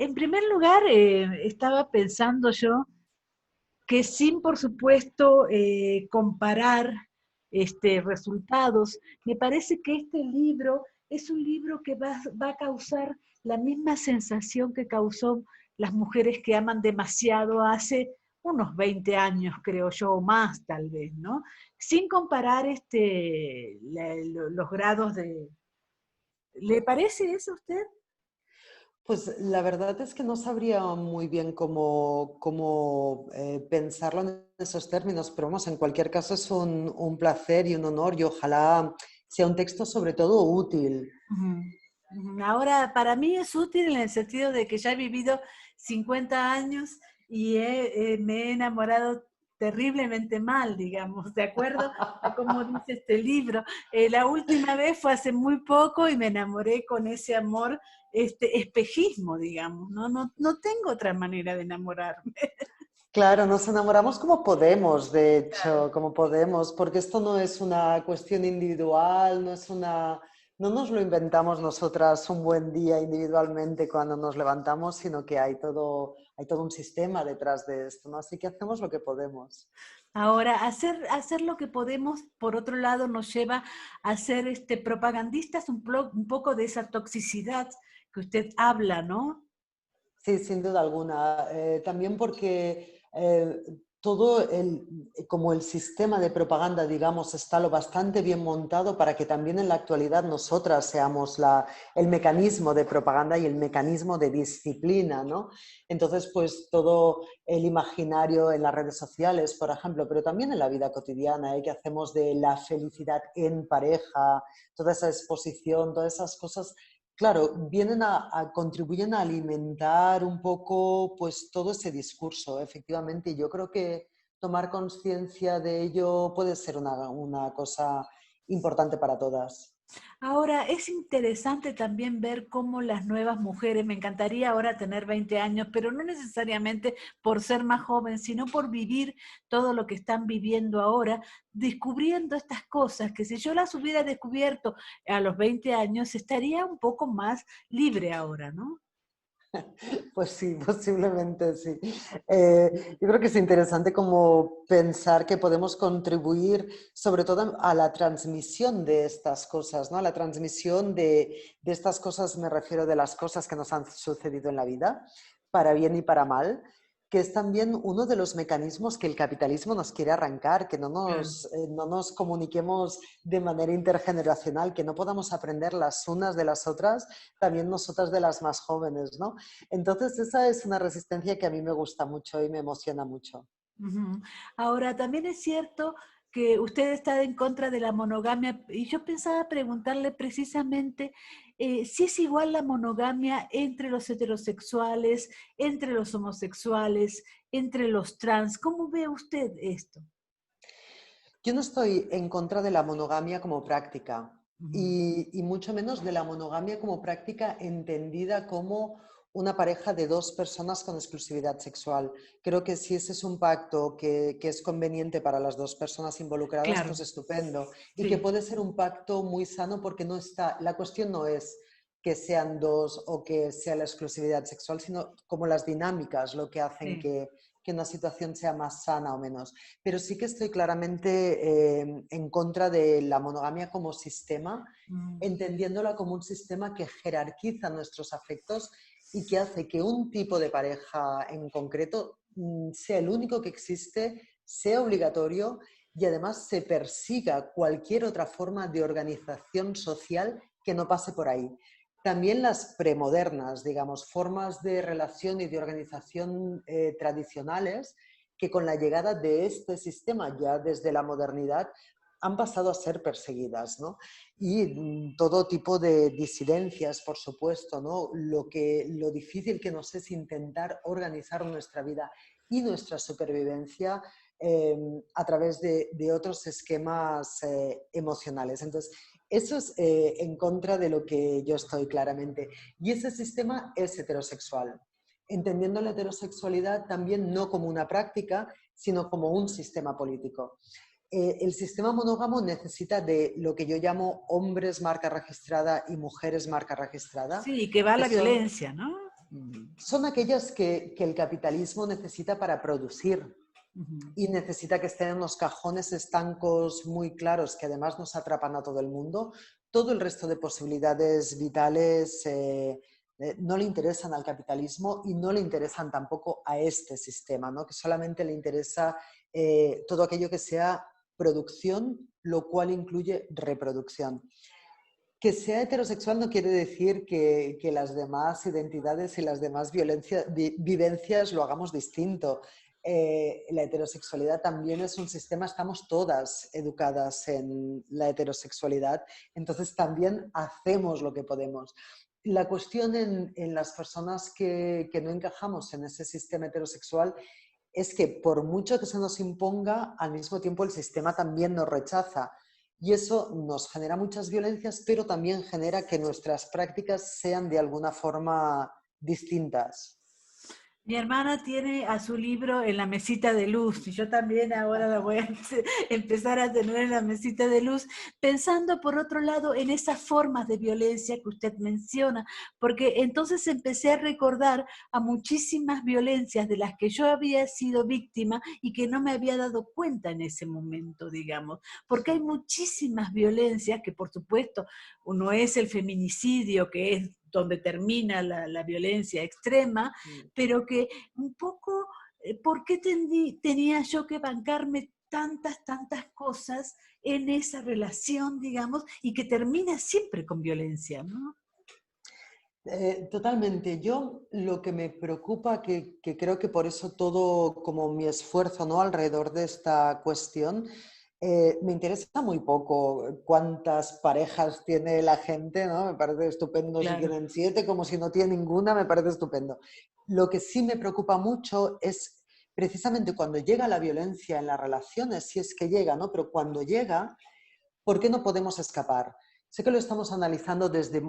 En primer lugar, estaba pensando yo que sin, por supuesto, comparar resultados, me parece que este libro es un libro que va a causar la misma sensación que causó Las mujeres que aman demasiado hace unos 20 años, creo yo, o más tal vez, ¿no? Sin comparar los grados de... ¿Le parece eso a usted? Pues la verdad es que no sabría muy bien cómo pensarlo en esos términos, pero vamos, en cualquier caso es un placer y un honor y ojalá sea un texto sobre todo útil. Ujú, ujú. Ahora, para mí es útil en el sentido de que ya he vivido 50 años y me he enamorado terriblemente mal, digamos, de acuerdo a cómo dice este libro. La última vez fue hace muy poco y me enamoré con ese amor, espejismo, digamos, no tengo otra manera de enamorarme. Claro, nos enamoramos como podemos, de hecho, como podemos, porque esto no es una cuestión individual, no nos lo inventamos nosotras un buen día individualmente cuando nos levantamos, sino que hay todo un sistema detrás de esto, ¿no? Así que hacemos lo que podemos. Ahora, hacer lo que podemos, por otro lado, nos lleva a ser propagandistas un poco de esa toxicidad que usted habla, ¿no? Sí, sin duda alguna. También porque todo como el sistema de propaganda, digamos, está lo bastante bien montado para que también en la actualidad nosotras seamos el mecanismo de propaganda y el mecanismo de disciplina, ¿no? Entonces, pues todo el imaginario en las redes sociales, por ejemplo, pero también en la vida cotidiana, que hacemos de la felicidad en pareja, toda esa exposición, todas esas cosas. Claro, vienen contribuyen a alimentar un poco pues todo ese discurso, efectivamente. Y yo creo que tomar conciencia de ello puede ser una cosa importante para todas. Ahora, es interesante también ver cómo las nuevas mujeres, me encantaría ahora tener 20 años, pero no necesariamente por ser más joven, sino por vivir todo lo que están viviendo ahora, descubriendo estas cosas que si yo las hubiera descubierto a los 20 años, estaría un poco más libre ahora, ¿no? Pues sí, posiblemente sí. Yo creo que es interesante como pensar que podemos contribuir sobre todo a la transmisión de estas cosas, ¿no? A la transmisión de estas cosas, me refiero de las cosas que nos han sucedido en la vida, para bien y para mal, que es también uno de los mecanismos que el capitalismo nos quiere arrancar, que Claro. no nos comuniquemos de manera intergeneracional, que no podamos aprender las unas de las otras, también nosotras de las más jóvenes, ¿no? Entonces, esa es una resistencia que a mí me gusta mucho y me emociona mucho. Ujú. Ahora, también es cierto que usted está en contra de la monogamia y yo pensaba preguntarle precisamente si es igual la monogamia entre los heterosexuales, entre los homosexuales, entre los trans. ¿Cómo ve usted esto? Yo no estoy en contra de la monogamia como práctica Ujú. y mucho menos de la monogamia como práctica entendida como una pareja de dos personas con exclusividad sexual. Creo que si ese es un pacto que es conveniente para las dos personas involucradas, Claro, pues estupendo. Y que sí, puede ser un pacto muy sano porque no está, la cuestión no es que sean dos o que sea la exclusividad sexual, sino como las dinámicas lo que hacen sí. que una situación sea más sana o menos. Pero sí que estoy claramente en contra de la monogamia como sistema, Mm. entendiéndola como un sistema que jerarquiza nuestros afectos y que hace que un tipo de pareja en concreto sea el único que existe, sea obligatorio y además se persiga cualquier otra forma de organización social que no pase por ahí. También las premodernas, digamos, formas de relación y de organización tradicionales que con la llegada de este sistema ya desde la modernidad han pasado a ser perseguidas, ¿no? Y todo tipo de disidencias, por supuesto, ¿no? Lo difícil que nos es intentar organizar nuestra vida y nuestra supervivencia a través de otros esquemas emocionales. Entonces, eso es en contra de lo que yo estoy claramente. Y ese sistema es heterosexual, entendiendo la heterosexualidad también no como una práctica, sino como un sistema político. El sistema monógamo necesita de lo que yo llamo hombres marca registrada y mujeres marca registrada, Sí, que va a que la son violencia, ¿no? son aquellas que el capitalismo necesita para producir Ujú. y necesita que estén en unos cajones estancos muy claros que además nos atrapan a todo el mundo. Todo el resto de posibilidades vitales no le interesan al capitalismo y no le interesan tampoco a este sistema, ¿no? Que solamente le interesa todo aquello que sea producción, lo cual incluye reproducción. Que sea heterosexual no quiere decir que las demás identidades y las demás vivencias lo hagamos distinto. La heterosexualidad también es un sistema, estamos todas educadas en la heterosexualidad, entonces también hacemos lo que podemos. La cuestión en las personas que no encajamos en ese sistema heterosexual es que por mucho que se nos imponga, al mismo tiempo el sistema también nos rechaza. Y eso nos genera muchas violencias, pero también genera que nuestras prácticas sean de alguna forma distintas. Mi hermana tiene a su libro en la mesita de luz y yo también ahora la voy a empezar a tener en la mesita de luz, pensando por otro lado en esas formas de violencia que usted menciona, porque entonces empecé a recordar a muchísimas violencias de las que yo había sido víctima y que no me había dado cuenta en ese momento, digamos, porque hay muchísimas violencias que por supuesto no es el feminicidio, que es donde termina la violencia extrema, pero que un poco, ¿por qué tenía yo que bancarme tantas cosas en esa relación, digamos, y que termina siempre con violencia, ¿no? Totalmente. Yo lo que me preocupa, que creo que por eso todo como mi esfuerzo, ¿no?, alrededor de esta cuestión, me interesa muy poco cuántas parejas tiene la gente, ¿no? Me parece estupendo si Claro. tienen 7, como si no tienen ninguna, me parece estupendo. Lo que sí me preocupa mucho es precisamente cuando llega la violencia en las relaciones, si es que llega, ¿no? Pero cuando llega, ¿por qué no podemos escapar? Sé que lo estamos analizando desde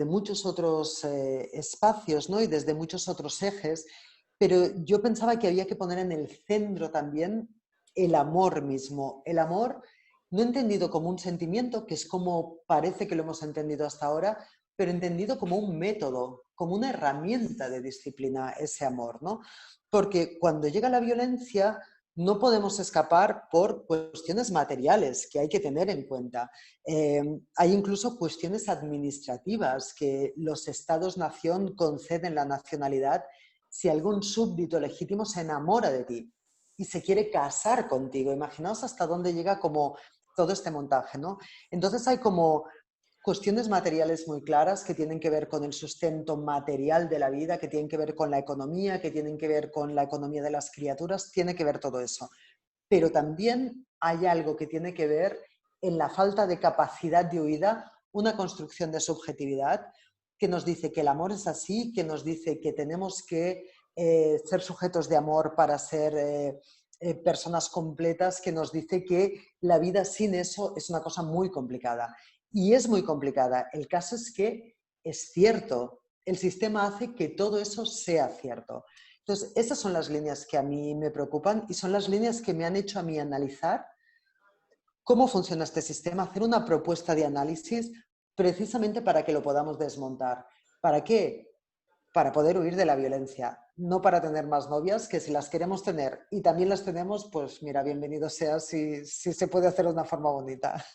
muchos otros espacios, ¿no?, y desde muchos otros ejes, pero yo pensaba que había que poner en el centro también el amor mismo. El amor no entendido como un sentimiento, que es como parece que lo hemos entendido hasta ahora, pero entendido como un método, como una herramienta de disciplina, ese amor, ¿no? Porque cuando llega la violencia no podemos escapar por cuestiones materiales que hay que tener en cuenta. Hay incluso cuestiones administrativas que los estados-nación conceden la nacionalidad si algún súbdito legítimo se enamora de ti y se quiere casar contigo. Imaginaos hasta dónde llega como todo este montaje, ¿no? Entonces hay como cuestiones materiales muy claras que tienen que ver con el sustento material de la vida, que tienen que ver con la economía, que tienen que ver con la economía de las criaturas, tiene que ver todo eso. Pero también hay algo que tiene que ver en la falta de capacidad de huida, una construcción de subjetividad que nos dice que el amor es así, que nos dice que tenemos que ser sujetos de amor para ser personas completas, que nos dice que la vida sin eso es una cosa muy complicada. Y es muy complicada. El caso es que es cierto, el sistema hace que todo eso sea cierto. Entonces, esas son las líneas que a mí me preocupan y son las líneas que me han hecho a mí analizar cómo funciona este sistema, hacer una propuesta de análisis precisamente para que lo podamos desmontar. ¿Para qué? Para poder huir de la violencia, no para tener más novias, que si las queremos tener y también las tenemos, pues mira, bienvenido sea si se puede hacer de una forma bonita.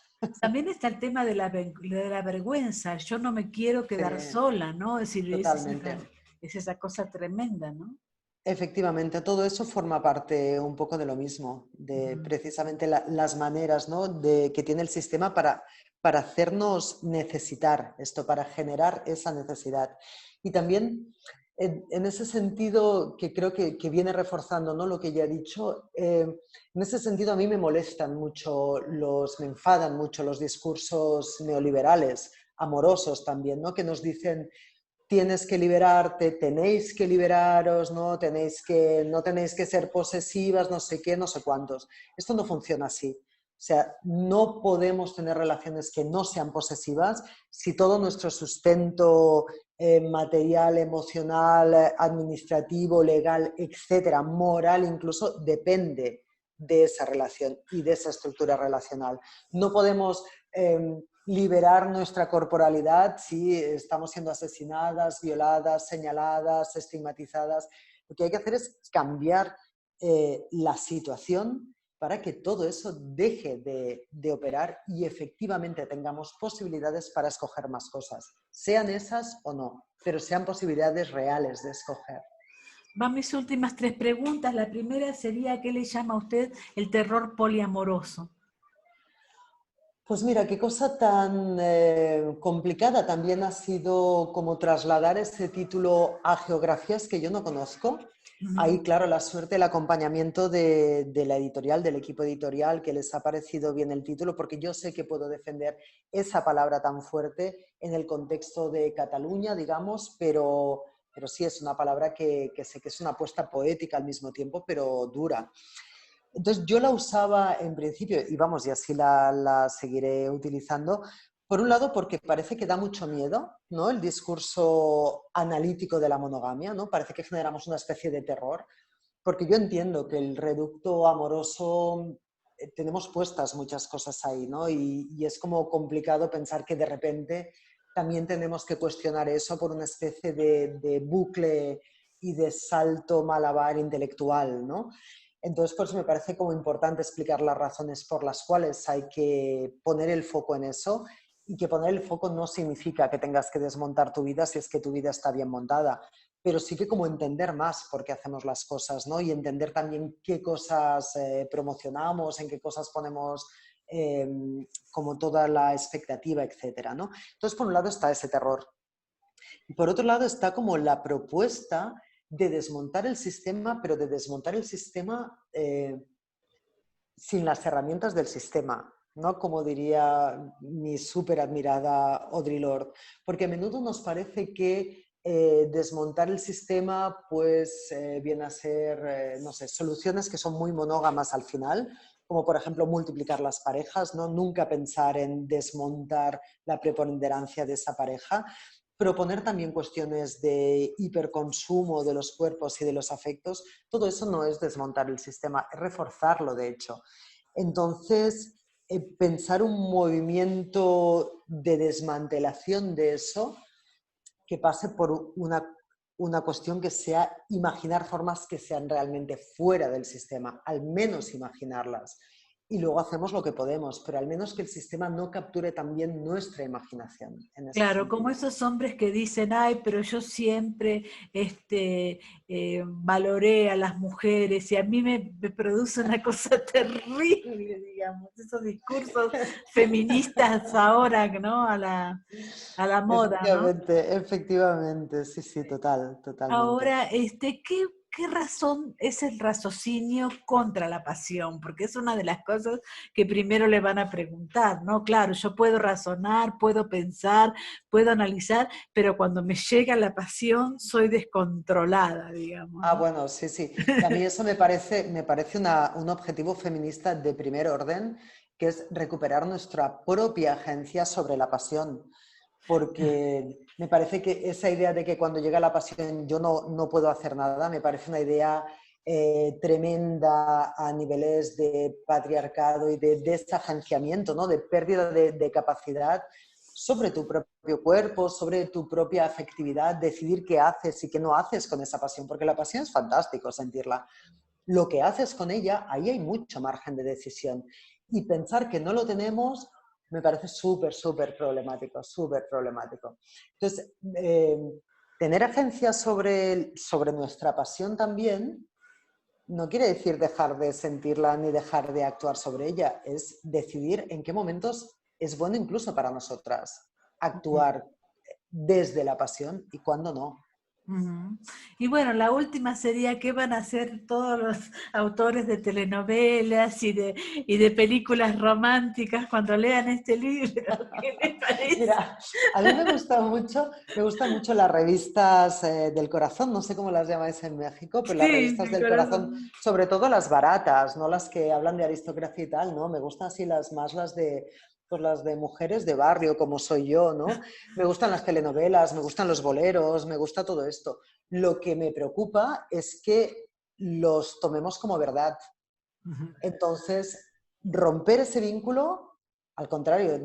También está el tema de la vergüenza. Yo no me quiero Sí, quedar sola, ¿no? Es decir, totalmente. es esa cosa tremenda, ¿no? Efectivamente, todo eso forma parte un poco de lo mismo, de Ujú. precisamente las maneras, ¿no?, que tiene el sistema para hacernos necesitar esto, para generar esa necesidad. Y también en ese sentido que creo que viene reforzando, ¿no?, lo que ya he dicho, en ese sentido a mí me molestan mucho, me enfadan mucho los discursos neoliberales, amorosos también, ¿no?, que nos dicen tienes que liberarte, tenéis que liberaros, ¿no? No tenéis que ser posesivas, no sé qué, no sé cuántos. Esto no funciona así. O sea, no podemos tener relaciones que no sean posesivas si todo nuestro sustento material, emocional, administrativo, legal, etcétera, moral incluso, depende de esa relación y de esa estructura relacional. No podemos liberar nuestra corporalidad si estamos siendo asesinadas, violadas, señaladas, estigmatizadas. Lo que hay que hacer es cambiar la situación para que todo eso deje de operar y efectivamente tengamos posibilidades para escoger más cosas, sean esas o no, pero sean posibilidades reales de escoger. Van mis últimas 3 preguntas. La primera sería, ¿qué le llama a usted el terror poliamoroso? Pues mira, qué cosa tan complicada también ha sido como trasladar ese título a geografías que yo no conozco. Ahí, claro, la suerte, el acompañamiento de la editorial, del equipo editorial, que les ha parecido bien el título, porque yo sé que puedo defender esa palabra tan fuerte en el contexto de Cataluña, digamos, pero sí es una palabra que sé que es una apuesta poética al mismo tiempo, pero dura. Entonces yo la usaba en principio, y vamos, y así la seguiré utilizando, por un lado porque parece que da mucho miedo, ¿no? El discurso analítico de la monogamia, ¿no? Parece que generamos una especie de terror, porque yo entiendo que el reducto amoroso tenemos puestas muchas cosas ahí, ¿no? Y es como complicado pensar que de repente también tenemos que cuestionar eso por una especie de bucle y de salto malabar intelectual, ¿no? Entonces, por eso me parece como importante explicar las razones por las cuales hay que poner el foco en eso y que poner el foco no significa que tengas que desmontar tu vida si es que tu vida está bien montada, pero sí que como entender más por qué hacemos las cosas, ¿no? Y entender también qué cosas promocionamos, en qué cosas ponemos eh, como toda la expectativa, etcétera, ¿no? Entonces, por un lado está ese terror. Y por otro lado está como la propuesta de desmontar el sistema, pero de desmontar el sistema sin las herramientas del sistema, ¿no? Como diría mi súper admirada Audre Lorde, porque a menudo nos parece que desmontar el sistema pues viene a ser, no sé, soluciones que son muy monógamas al final, como por ejemplo multiplicar las parejas, ¿no? Nunca pensar en desmontar la preponderancia de esa pareja, proponer también cuestiones de hiperconsumo de los cuerpos y de los afectos, todo eso no es desmontar el sistema, es reforzarlo de hecho. Entonces, pensar un movimiento de desmantelación de eso que pase por una cuestión que sea imaginar formas que sean realmente fuera del sistema, al menos imaginarlas. Y luego hacemos lo que podemos, pero al menos que el sistema no capture también nuestra imaginación en ese Claro, como sentido. esos hombres que dicen, ay, pero yo siempre valoré a las mujeres y a mí me produce una cosa terrible, digamos, esos discursos feministas ahora, ¿no? A la moda, ¿no? Efectivamente, efectivamente, sí, sí, totalmente. Ahora, ¿qué razón es el raciocinio contra la pasión? Porque es una de las cosas que primero le van a preguntar, ¿no? Claro, yo puedo razonar, puedo pensar, puedo analizar, pero cuando me llega la pasión soy descontrolada, digamos, Ah, ¿no? bueno, sí, sí. A mí eso me parece un objetivo feminista de primer orden, que es recuperar nuestra propia agencia sobre la pasión. Porque me parece que esa idea de que cuando llega la pasión yo no puedo hacer nada, me parece una idea tremenda a niveles de patriarcado y de desagenciamiento, ¿no? De pérdida de capacidad sobre tu propio cuerpo, sobre tu propia afectividad, decidir qué haces y qué no haces con esa pasión, porque la pasión es fantástico sentirla. Lo que haces con ella, ahí hay mucho margen de decisión. Y pensar que no lo tenemos me parece súper, súper problemático, súper problemático. Entonces, tener agencia sobre nuestra pasión también no quiere decir dejar de sentirla ni dejar de actuar sobre ella, es decidir en qué momentos es bueno incluso para nosotras actuar desde la pasión y cuándo no. Ujú. Y bueno, la última sería qué van a hacer todos los autores de telenovelas y de películas románticas cuando lean este libro. ¿Qué les parece? Mira, a mí me gustan mucho las revistas del corazón, no sé cómo las llamáis en México, pero las Sí, revistas mi del corazón, corazón. sobre todo las baratas, no las que hablan de aristocracia y tal, ¿no? Me gustan así pues las de mujeres de barrio, como soy yo, ¿no? Me gustan las telenovelas, me gustan los boleros, me gusta todo esto. Lo que me preocupa es que los tomemos como verdad. Ujú. Entonces, romper ese vínculo al contrario,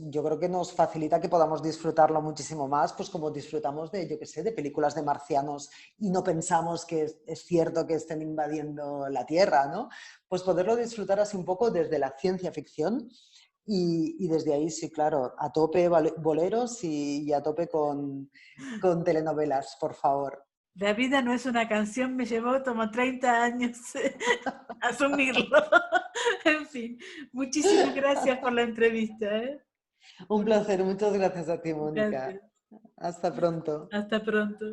yo creo que nos facilita que podamos disfrutarlo muchísimo más, pues como disfrutamos de, yo qué sé, de películas de marcianos y no pensamos que es cierto que estén invadiendo la Tierra, ¿no? Pues poderlo disfrutar así un poco desde la ciencia ficción y desde ahí, sí, claro, a tope boleros y a tope con telenovelas, por favor. La vida no es una canción, me llevó como 30 años asumirlo. En fin, muchísimas gracias por la entrevista. ¿Eh? Un placer, muchas gracias a ti, Mónica. Gracias. Hasta pronto. Hasta pronto.